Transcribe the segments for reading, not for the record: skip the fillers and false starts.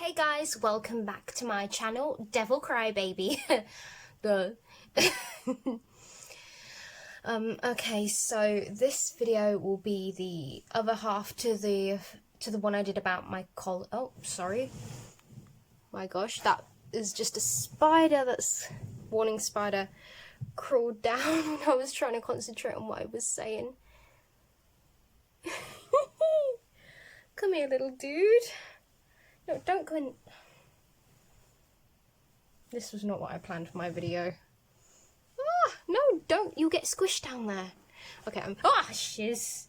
Hey guys, welcome back to my channel, Devil Crybaby. The okay, so this video will be the other half to the one I did about my oh, sorry. My gosh, that is just a spider. That's warning spider crawled down when I was trying to concentrate on what I was saying. Come here, little dude. No, don't go in. This was not what I planned for my video. Ah, no, don't. You'll get squished down there. Okay, shiz.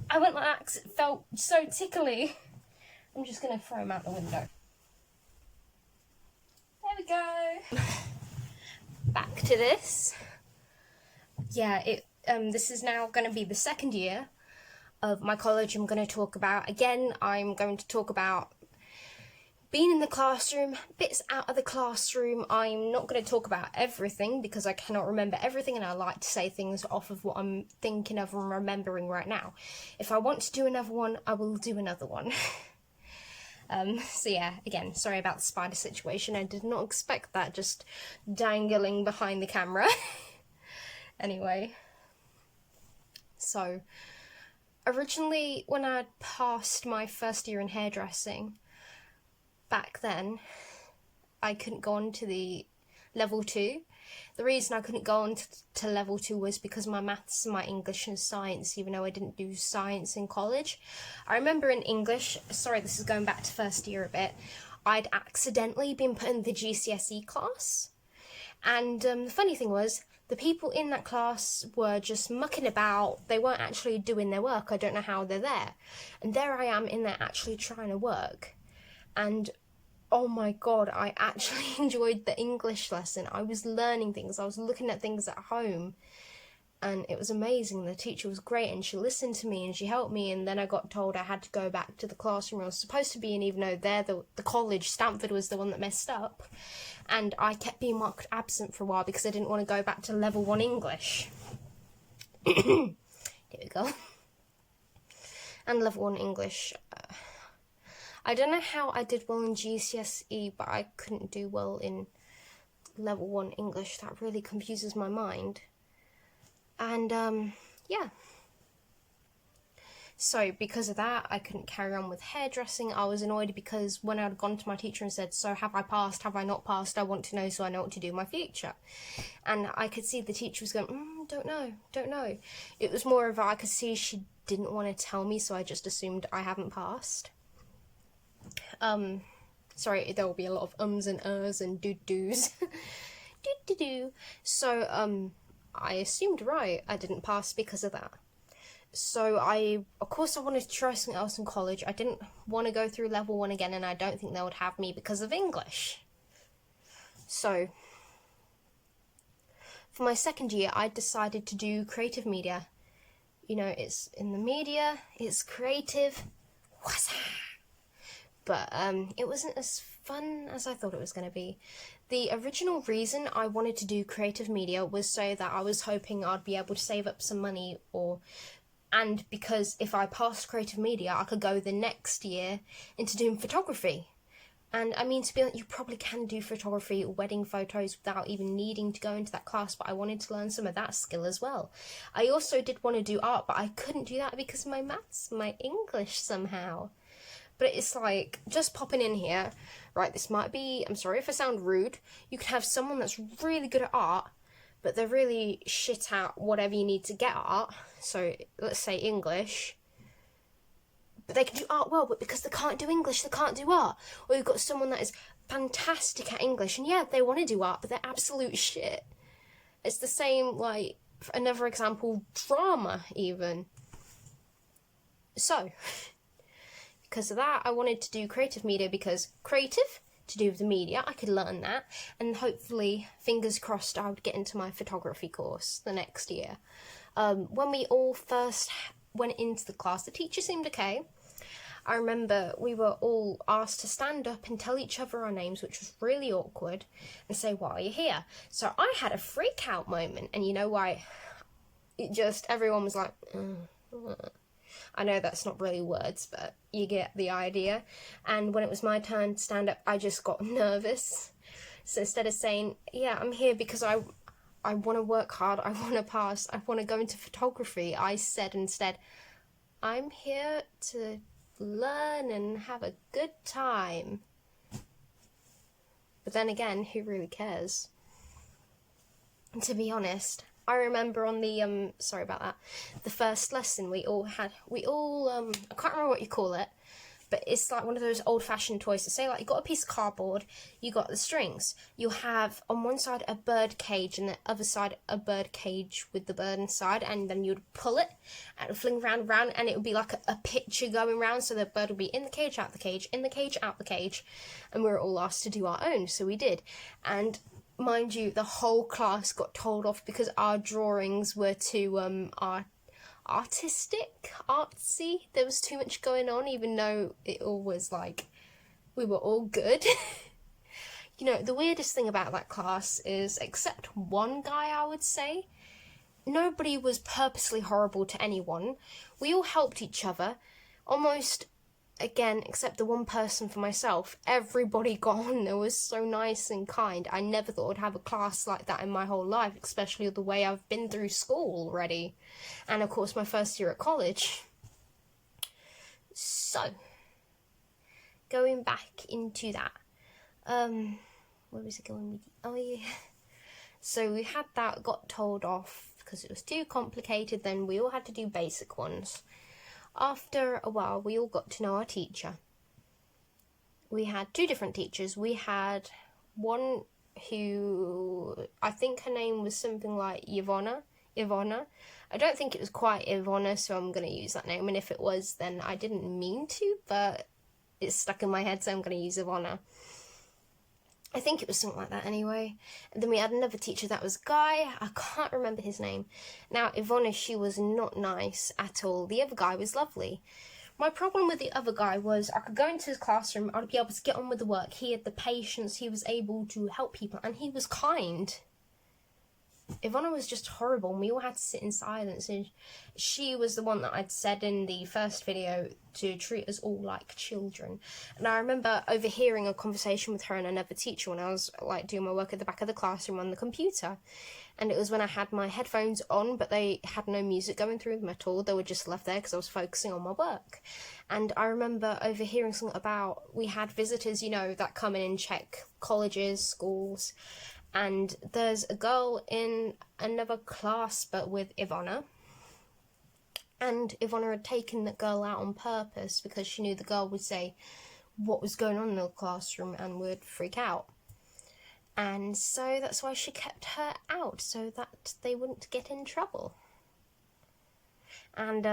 I went like that because it felt so tickly. I'm just going to throw him out the window. There we go. Back to this. Yeah, this is now going to be the second year of my college. I'm going to talk about, again, I'm going to talk about being in the classroom, bits out of the classroom. I'm not going to talk about everything because I cannot remember everything, and I like to say things off of what I'm thinking of and remembering right now. If I want to do another one, I will do another one. So yeah, again, sorry about the spider situation. I did not expect that just dangling behind the camera. Anyway, so originally when I passed my first year in hairdressing, back then, I couldn't go on to the level 2. The reason I couldn't go on to level 2 was because my maths, my English and science, even though I didn't do science in college. I remember in English, sorry, this is going back to first year a bit, I'd accidentally been put in the GCSE class. And the funny thing was, the people in that class were just mucking about. They weren't actually doing their work. I don't know how they're there. And there I am in there actually trying to work. And oh my god, I actually enjoyed the English lesson. I was learning things, I was looking at things at home, and it was amazing. The teacher was great, and she listened to me and she helped me. And then I got told I had to go back to the classroom I was supposed to be in, even though the college, Stamford, was the one that messed up. And I kept being marked absent for a while because I didn't want to go back to level 1 English. Here we go. And level 1 English. I don't know how I did well in GCSE, but I couldn't do well in level 1 English. That really confuses my mind. And, yeah. So, because of that, I couldn't carry on with hairdressing. I was annoyed because when I'd gone to my teacher and said, so have I passed, have I not passed, I want to know so I know what to do in my future. And I could see the teacher was going, don't know. It was more of, I could see she didn't want to tell me, so I just assumed I haven't passed. Sorry, there will be a lot of ums and ers and doo-doos. Doo-doo-doo. So, I assumed right, I didn't pass because of that. So of course I wanted to try something else in college. I didn't want to go through level 1 again, and I don't think they would have me because of English. So, for my second year, I decided to do creative media. You know, it's in the media, it's creative. What's that? But it wasn't as fun as I thought it was going to be. The original reason I wanted to do creative media was so that I was hoping I'd be able to save up some money, and because if I passed creative media, I could go the next year into doing photography. And I mean, to be honest, you probably can do photography or wedding photos without even needing to go into that class, but I wanted to learn some of that skill as well. I also did want to do art, but I couldn't do that because of my maths, my English somehow. But it's like, just popping in here, right, this might be, I'm sorry if I sound rude, you could have someone that's really good at art, but they're really shit at whatever you need to get art, so let's say English, but they can do art well, but because they can't do English, they can't do art. Or you've got someone that is fantastic at English, and yeah, they want to do art, but they're absolute shit. It's the same, like, for another example, drama, even. So, because of that, I wanted to do creative media because creative, to do with the media, I could learn that, and hopefully, fingers crossed, I would get into my photography course the next year. When we all first went into the class, the teacher seemed okay. I remember we were all asked to stand up and tell each other our names, which was really awkward, and say, why are you here? So I had a freak out moment, and you know why? Everyone was like, I know that's not really words, but you get the idea. And when it was my turn to stand up, I just got nervous. So instead of saying, yeah, I'm here because I want to work hard, I want to pass, I want to go into photography, I said instead, I'm here to learn and have a good time. But then again, who really cares? And to be honest, I remember on the, sorry about that, the first lesson I can't remember what you call it, but it's like one of those old-fashioned toys. So say like you got a piece of cardboard, you got the strings, you have on one side a bird cage and the other side a bird cage with the bird inside, and then you'd pull it and it would fling round and round, and it would be like a picture going round, so the bird would be in the cage, out the cage, in the cage, out the cage, and we were all asked to do our own, so we did. And mind you, the whole class got told off because our drawings were too artistic, artsy. There was too much going on, even though it all was like, we were all good. You know, the weirdest thing about that class is, except one guy, I would say, nobody was purposely horrible to anyone. We all helped each other, almost, again, except the one person for myself. Everybody got on. They were so nice and kind. I never thought I'd have a class like that in my whole life, especially the way I've been through school already. And of course, my first year at college. So, going back into that. Where was it going with you? Oh, yeah. So we had that, got told off because it was too complicated. Then we all had to do basic ones. After a while, we all got to know our teacher. We had two different teachers. We had one who, I think her name was something like Ivona. I don't think it was quite Ivona, so I'm going to use that name. And if it was, then I didn't mean to, but it's stuck in my head, so I'm going to use Ivona. I think it was something like that anyway. And then we had another teacher that was Guy. I can't remember his name. Now, Ivona, she was not nice at all. The other guy was lovely. My problem with the other guy was I could go into his classroom, I'd be able to get on with the work. He had the patience, he was able to help people, and he was kind. Ivona was just horrible, and we all had to sit in silence, and she was the one that I'd said in the first video to treat us all like children. And I remember overhearing a conversation with her and another teacher when I was like doing my work at the back of the classroom on the computer, and it was when I had my headphones on, but they had no music going through them at all. They were just left there because I was focusing on my work. And I remember overhearing something about, we had visitors, you know, that come in and check colleges, schools. And there's a girl in another class, but with Ivona. And Ivona had taken the girl out on purpose because she knew the girl would say what was going on in the classroom and would freak out. And so that's why she kept her out, so that they wouldn't get in trouble. And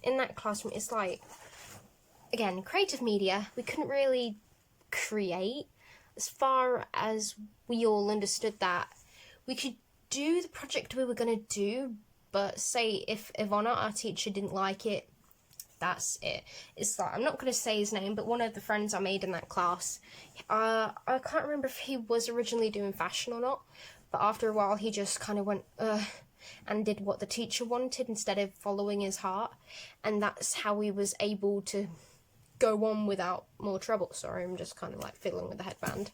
in that classroom, it's like, again, creative media, we couldn't really create. As far as we all understood that, we could do the project we were going to do, but say if Ivona, our teacher, didn't like it, that's it. It's like, I'm not going to say his name, but one of the friends I made in that class, I can't remember if he was originally doing fashion or not, but after a while he just kind of went, and did what the teacher wanted instead of following his heart, and that's how he was able to go on without more trouble. Sorry, I'm just kind of like fiddling with the headband.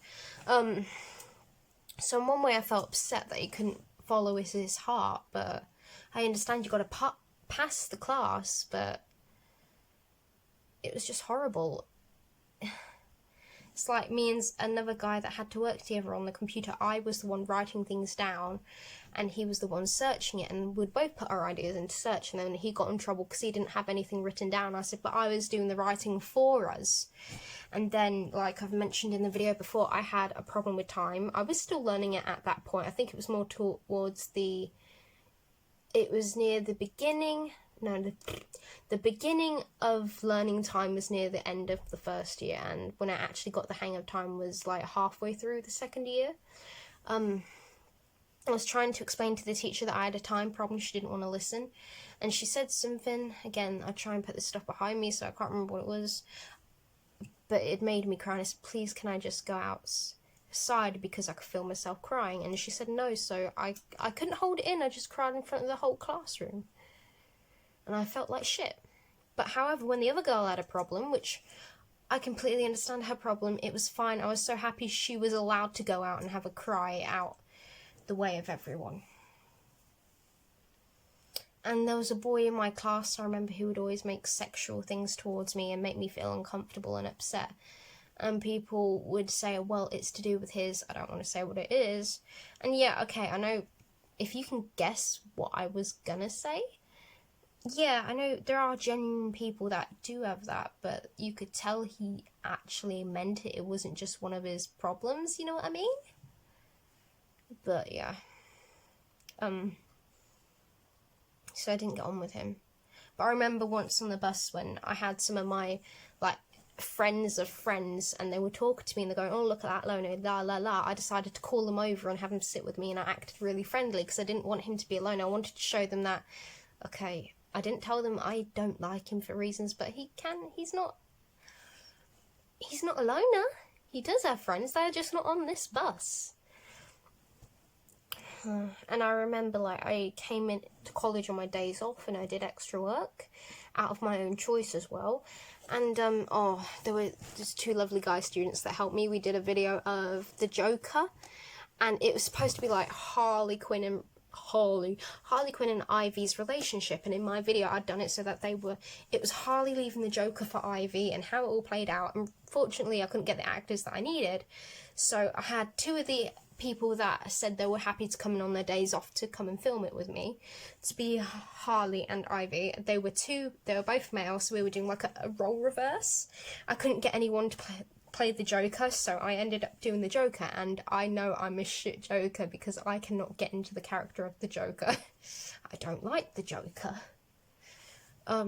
So in one way I felt upset that he couldn't follow his heart, but I understand you got to pass the class, but it was just horrible. It's like me and another guy that had to work together on the computer. I was the one writing things down, and he was the one searching it, and we'd both put our ideas into search, and then he got in trouble because he didn't have anything written down. I said, but I was doing the writing for us. And then, like I've mentioned in the video before, I had a problem with time. I was still learning it at that point. I think it was more towards it was near the beginning. No, the beginning of learning time was near the end of the first year, and when I actually got the hang of time was like halfway through the second year. I was trying to explain to the teacher that I had a time problem. She didn't want to listen, and she said something. Again, I try and put this stuff behind me, so I can't remember what it was, but it made me cry. And I said, please, can I just go outside because I could feel myself crying? And she said no, so I couldn't hold it in. I just cried in front of the whole classroom. And I felt like shit. But however, when the other girl had a problem, which I completely understand her problem, it was fine. I was so happy she was allowed to go out and have a cry out the way of everyone. And there was a boy in my class, I remember, who would always make sexual things towards me and make me feel uncomfortable and upset. And people would say, well, it's to do with his, I don't want to say what it is. And yeah, okay, I know, if you can guess what I was gonna say. Yeah, I know there are genuine people that do have that, but you could tell he actually meant it. It wasn't just one of his problems, you know what I mean? But yeah. So I didn't get on with him. But I remember once on the bus when I had some of my, like, friends of friends, and they were talking to me and they're going, oh, look at that loner, la la la. I decided to call them over and have him sit with me, and I acted really friendly because I didn't want him to be alone. I wanted to show them that, okay, I didn't tell them I don't like him for reasons, but he's not a loner. He does have friends, they're just not on this bus. And I remember, like, I came into college on my days off and I did extra work out of my own choice as well. And there were just two lovely guy students that helped me. We did a video of the Joker, and it was supposed to be like Harley Quinn and Ivy's relationship. And in my video I'd done it so that it was Harley leaving the Joker for Ivy and how it all played out. And fortunately I couldn't get the actors that I needed, so I had two of the people that said they were happy to come in on their days off to come and film it with me to be Harley and Ivy. They were both male, so we were doing like a role reverse. I couldn't get anyone to play the Joker, so I ended up doing the Joker, and I know I'm a shit Joker because I cannot get into the character of the Joker. I don't like the Joker. I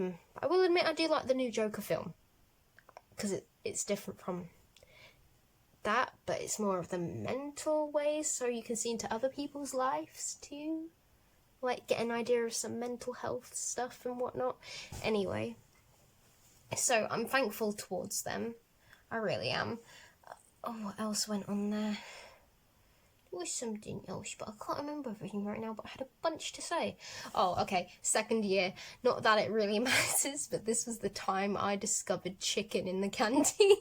will admit I do like the new Joker film because it's different from that, but it's more of the mental ways, so you can see into other people's lives too, like get an idea of some mental health stuff and whatnot. Anyway, so I'm thankful towards them, I really am. Oh, what else went on there? There was something else, but I can't remember everything right now, but I had a bunch to say. Oh, okay, second year, not that it really matters, but this was the time I discovered chicken in the canteen.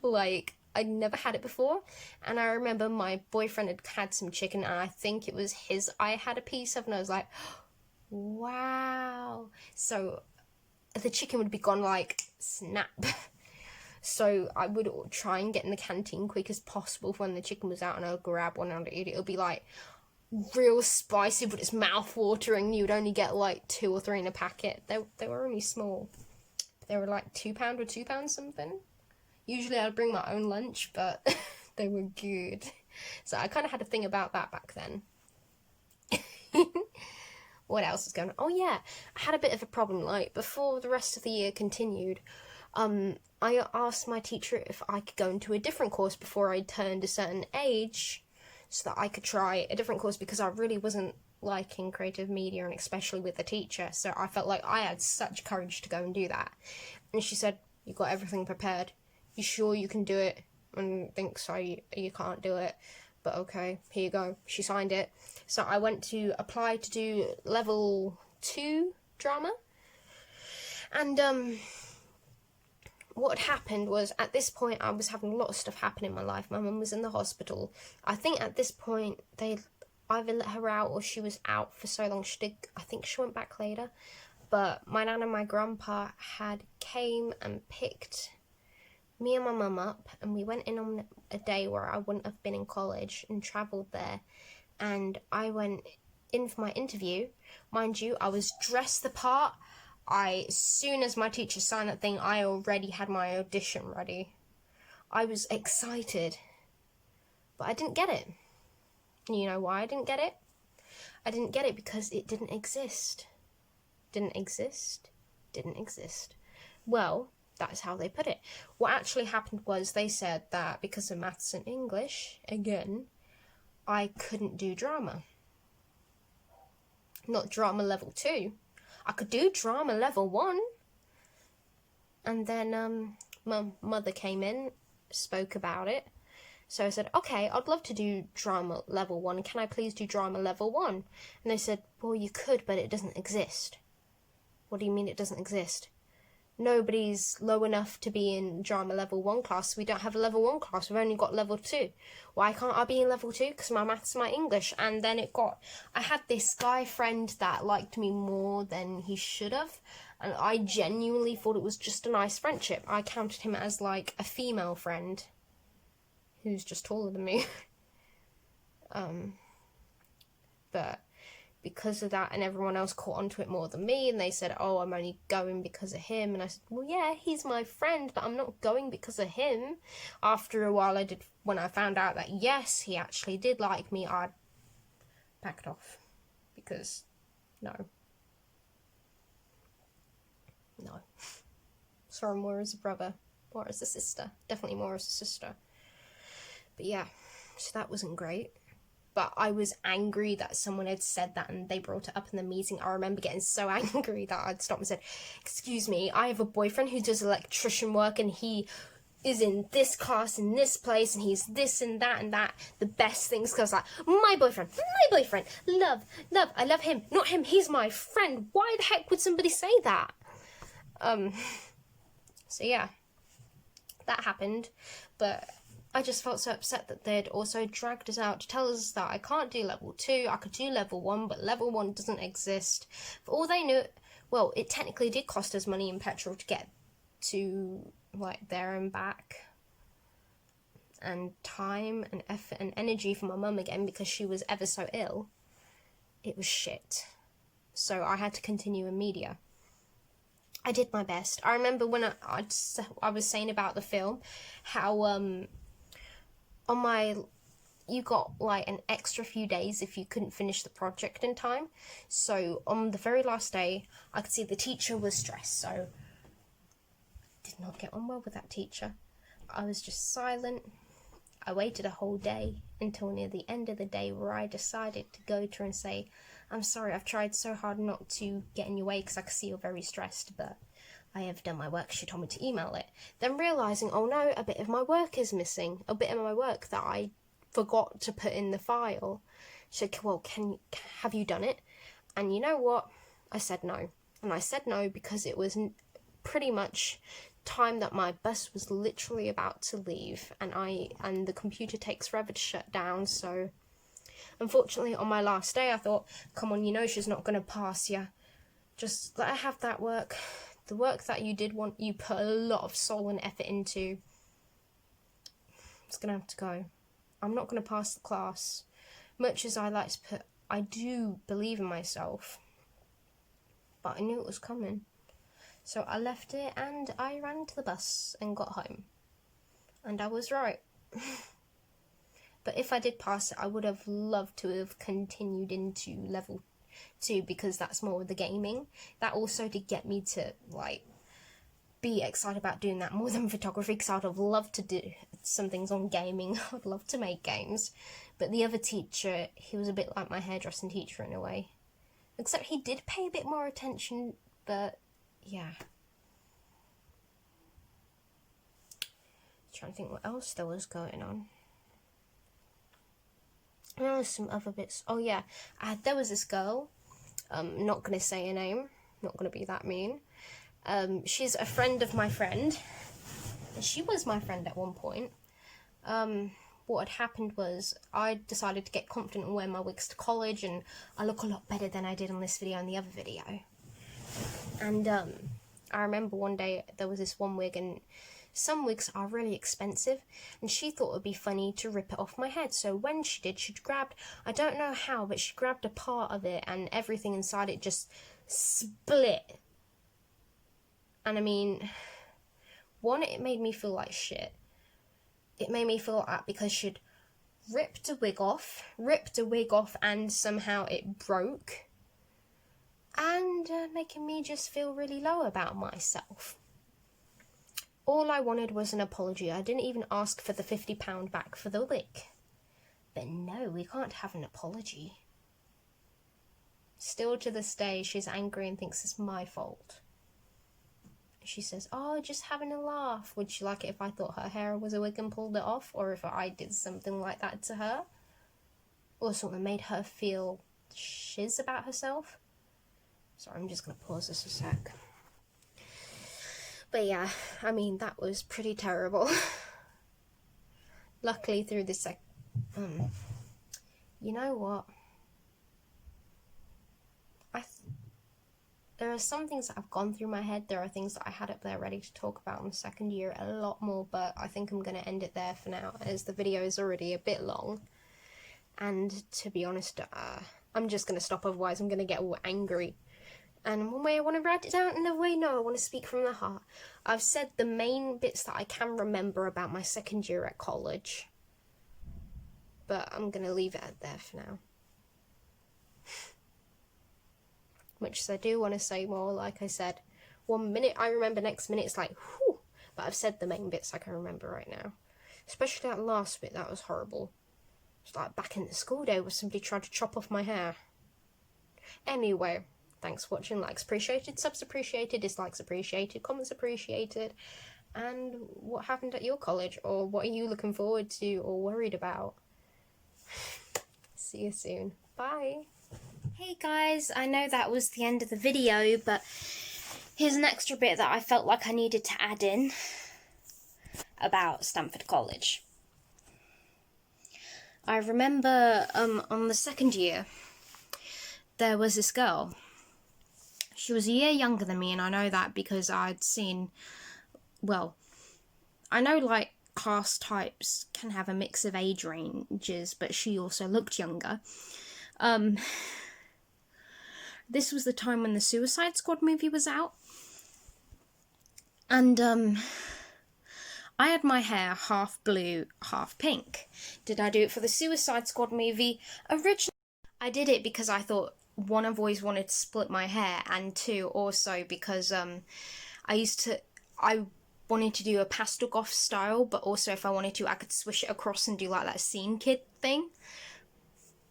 Like, I'd never had it before, and I remember my boyfriend had some chicken, and I think it was his I had a piece of, and I was like, wow. So the chicken would be gone like snap. So I would try and get in the canteen quick as possible when the chicken was out, and I'll grab one and I'd eat it. It'll be like real spicy, but it's mouth-watering. You would only get like 2 or 3 in a packet. They were only small. They were like £2 or £2 something. Usually I'd bring my own lunch, but they were good. So I kind of had a thing about that back then. What else was going on? Oh yeah, I had a bit of a problem. Like, before the rest of the year continued, I asked my teacher if I could go into a different course before I turned a certain age, so that I could try a different course, because I really wasn't liking creative media, and especially with the teacher. So I felt like I had such courage to go and do that. And she said, "You got everything prepared. You sure you can do it?" And I think so. You can't do it, but okay, here you go. She signed it. So I went to apply to do level 2 drama. And what had happened was, at this point I was having a lot of stuff happen in my life. My mum was in the hospital. I think at this point they either let her out or she was out for so long. I think she went back later. But my nan and my grandpa had came and picked me and my mum up, and we went in on a day where I wouldn't have been in college, and travelled there. And I went in for my interview. Mind you, I was dressed the part. As soon as my teacher signed that thing, I already had my audition ready. I was excited, but I didn't get it. And you know why I didn't get it? I didn't get it because it didn't exist. Didn't exist. Didn't exist. Well, that's how they put it. What actually happened was, they said that because of maths and English, again, I couldn't do drama. Not drama level 2. I could do drama level 1. And then my mother came in, spoke about it. So I said, okay, I'd love to do drama level 1. Can I please do drama level 1? And they said, well, you could, but it doesn't exist. What do you mean it doesn't exist? nobody's low enough to be in drama level 1 class. We don't have a level 1 class, we've only got level 2. Why can't I be in level 2? Because my maths, my English. And then I had this guy friend that liked me more than he should have, and I genuinely thought it was just a nice friendship. I counted him as like a female friend who's just taller than me. But because of that, and everyone else caught onto it more than me, and they said, oh, I'm only going because of him. And I said, well, yeah, he's my friend, but I'm not going because of him. After a while, when I found out that yes, he actually did like me, I backed off, because no. Sorry, more as a brother, more as a sister, definitely more as a sister. But yeah, so that wasn't great. But I was angry that someone had said that and they brought it up in the meeting. I remember getting so angry that I'd stopped and said, excuse me, I have a boyfriend who does electrician work and he is in this class in this place and he's this and that, the best things. Because like, my boyfriend, love, I love him, not him, he's my friend. Why the heck would somebody say that? So yeah, that happened, but I just felt so upset that they'd also dragged us out to tell us that I can't do level 2, I could do level 1, but level 1 doesn't exist. For all they knew, well, it technically did cost us money in petrol to get to, like, there and back. And time and effort and energy for my mum again, because she was ever so ill. It was shit. So I had to continue in media. I did my best. I remember when I was saying about the film, how, you got like an extra few days if you couldn't finish the project in time. So on the very last day, I could see the teacher was stressed, so I did not get on well with that teacher. I was just silent. I waited a whole day until near the end of the day, where I decided to go to her and say, I'm sorry, I've tried so hard not to get in your way because I can see you're very stressed, but I have done my work. She told me to email it. Then realising, oh no, a bit of my work is missing. A bit of my work that I forgot to put in the file. She said, well, have you done it? And you know what? I said no. And I said no because it was pretty much time that my bus was literally about to leave, and the computer takes forever to shut down. So unfortunately, on my last day, I thought, come on, you know she's not going to pass you. Just let her have that work. The work that you put a lot of soul and effort into. It's going to have to go. I'm not going to pass the class. Much as I do believe in myself. But I knew it was coming. So I left it and I ran to the bus and got home. And I was right. But if I did pass it, I would have loved to have continued into level 2, because that's more of the gaming. That also did get me to like be excited about doing that more than photography, because I'd have loved to do some things on gaming. I'd love to make games. But the other teacher, he was a bit like my hairdressing teacher in a way. Except he did pay a bit more attention, but yeah. Trying to think what else there was going on. And there was some other bits. Oh yeah, there was this girl. Not going to say her name. Not going to be that mean. She's a friend of my friend. And she was my friend at one point. What had happened was I decided to get confident and wear my wigs to college, and I look a lot better than I did on this video and the other video. And I remember one day there was this one wig, and some wigs are really expensive, and she thought it would be funny to rip it off my head. So when she did, she grabbed, I don't know how, but she grabbed a part of it and everything inside it just split. And I mean, one, it made me feel like shit. It made me feel like that because she'd ripped a wig off, and somehow it broke. And making me just feel really low about myself. All I wanted was an apology. I didn't even ask for the £50 back for the wig. But no, we can't have an apology. Still to this day, she's angry and thinks it's my fault. She says, oh, just having a laugh. Would she like it if I thought her hair was a wig and pulled it off? Or if I did something like that to her? Or something made her feel shiz about herself? Sorry, I'm just going to pause this a sec. But yeah, I mean, that was pretty terrible. Luckily through this you know what? There are some things that have gone through my head. There are things that I had up there ready to talk about in the second year a lot more, but I think I'm going to end it there for now, as the video is already a bit long. And to be honest, I'm just going to stop, otherwise I'm going to get all angry. And one way I want to write it down, another way, no, I want to speak from the heart. I've said the main bits that I can remember about my second year at college, but I'm going to leave it at there for now. Much as I do want to say more, like I said, 1 minute I remember, next minute it's like, whew, but I've said the main bits I can remember right now. Especially that last bit, that was horrible. It's like back in the school day where somebody tried to chop off my hair. Anyway, thanks for watching. Likes appreciated, subs appreciated, dislikes appreciated, comments appreciated. And what happened at your college, or what are you looking forward to or worried about? See you soon. Bye. Hey guys, I know that was the end of the video, but here's an extra bit that I felt like I needed to add in about Stamford College. I remember on the second year, there was this girl. She was a year younger than me, and I know that because I'd seen, well, I know like class types can have a mix of age ranges, but she also looked younger. This was the time when the Suicide Squad movie was out. And I had my hair half blue, half pink. Did I do it for the Suicide Squad movie? Originally, I did it because I thought, one, I've always wanted to split my hair, and two, also because I wanted to do a pastel goth style, but also if I wanted to, I could swish it across and do like that scene kid thing.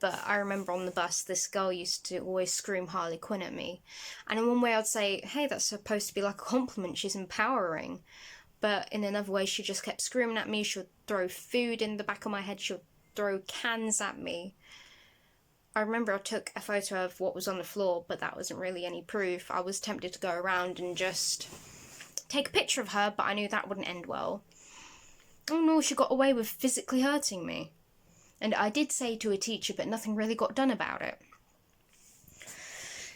But I remember on the bus, this girl used to always scream Harley Quinn at me. And in one way I'd say, hey, that's supposed to be like a compliment, she's empowering. But in another way, she just kept screaming at me. She would throw food in the back of my head. She would throw cans at me. I remember I took a photo of what was on the floor, but that wasn't really any proof. I was tempted to go around and just take a picture of her, but I knew that wouldn't end well. Oh no, she got away with physically hurting me. And I did say to a teacher, but nothing really got done about it.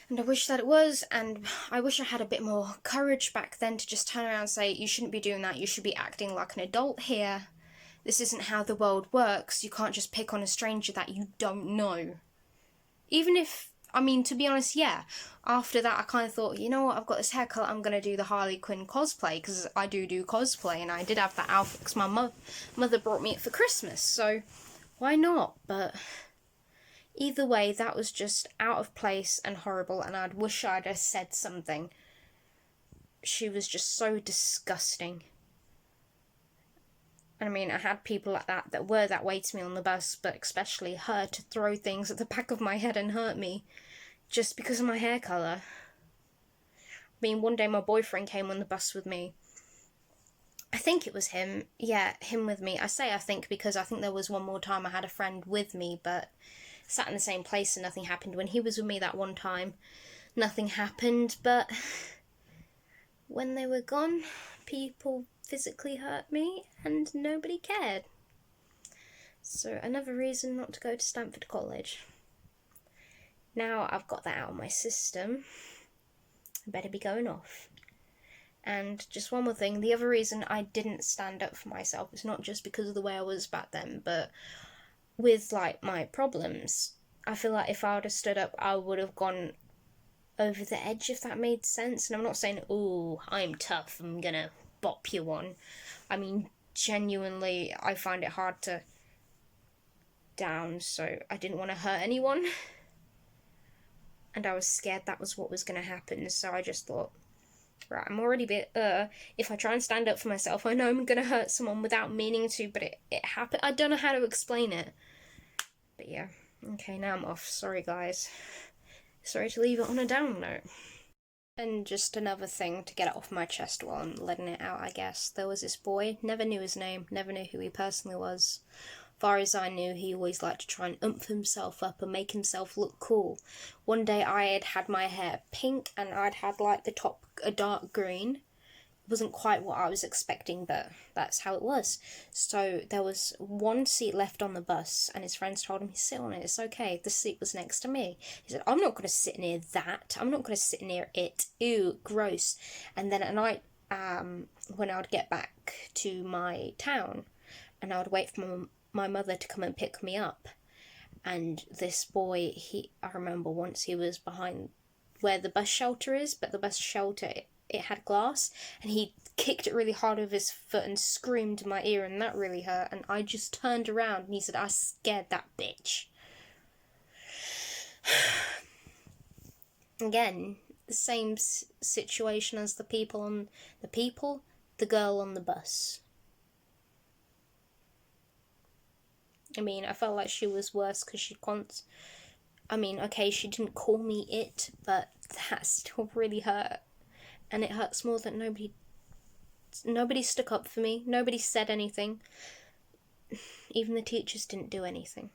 And I wish that it was, and I wish I had a bit more courage back then to just turn around and say, you shouldn't be doing that, you should be acting like an adult here. This isn't how the world works. You can't just pick on a stranger that you don't know. Even if, I mean, to be honest, yeah. After that, I kind of thought, you know what, I've got this hair colour, I'm going to do the Harley Quinn cosplay, because I do cosplay, and I did have that outfit because my mother brought me it for Christmas, so why not? But either way, that was just out of place and horrible, and I'd wish I'd have said something. She was just so disgusting. And I mean, I had people like that were that way to me on the bus, but especially her to throw things at the back of my head and hurt me just because of my hair colour. I mean, one day my boyfriend came on the bus with me. I think it was him. Yeah, him with me. I say I think because I think there was one more time I had a friend with me, but sat in the same place and nothing happened. When he was with me that one time, nothing happened, but when they were gone, people physically hurt me and nobody cared. So another reason not to go to Stamford College. Now I've got that out of my system, I better be going off. And just one more thing, the other reason I didn't stand up for myself is not just because of the way I was back then, but with like my problems. I feel like if I would have stood up, I would have gone over the edge, if that made sense. And I'm not saying, oh, I'm tough, I'm gonna bop you one. I mean, genuinely, I find it hard to down, so I didn't want to hurt anyone. And I was scared that was what was going to happen, so I just thought, right, I'm already a bit, if I try and stand up for myself, I know I'm going to hurt someone without meaning to, but it happened. I don't know how to explain it. But yeah, okay, now I'm off. Sorry, guys. Sorry to leave it on a down note. And just another thing to get it off my chest while I'm letting it out, I guess. There was this boy, never knew his name, never knew who he personally was. Far as I knew, he always liked to try and oomph himself up and make himself look cool. One day I had my hair pink and I'd had like the top a dark green. wasn't quite what I was expecting, but that's how it was. So there was one seat left on the bus, and his friends told him to sit on it. It's okay. The seat was next to me. He said, I'm not going to sit near that. I'm not going to sit near it. Ew, gross. And then at night, when I would get back to my town, and I would wait for my mother to come and pick me up, and this boy, I remember once he was behind where the bus shelter is, but the bus shelter, it had glass, and he kicked it really hard with his foot and screamed in my ear, and that really hurt. And I just turned around, and he said, I scared that bitch. Again, the same situation as the girl on the bus. I mean, I felt like she was worse because she she didn't call me it, but that still really hurt. And it hurts more that nobody stuck up for me. Nobody said anything. Even the teachers didn't do anything.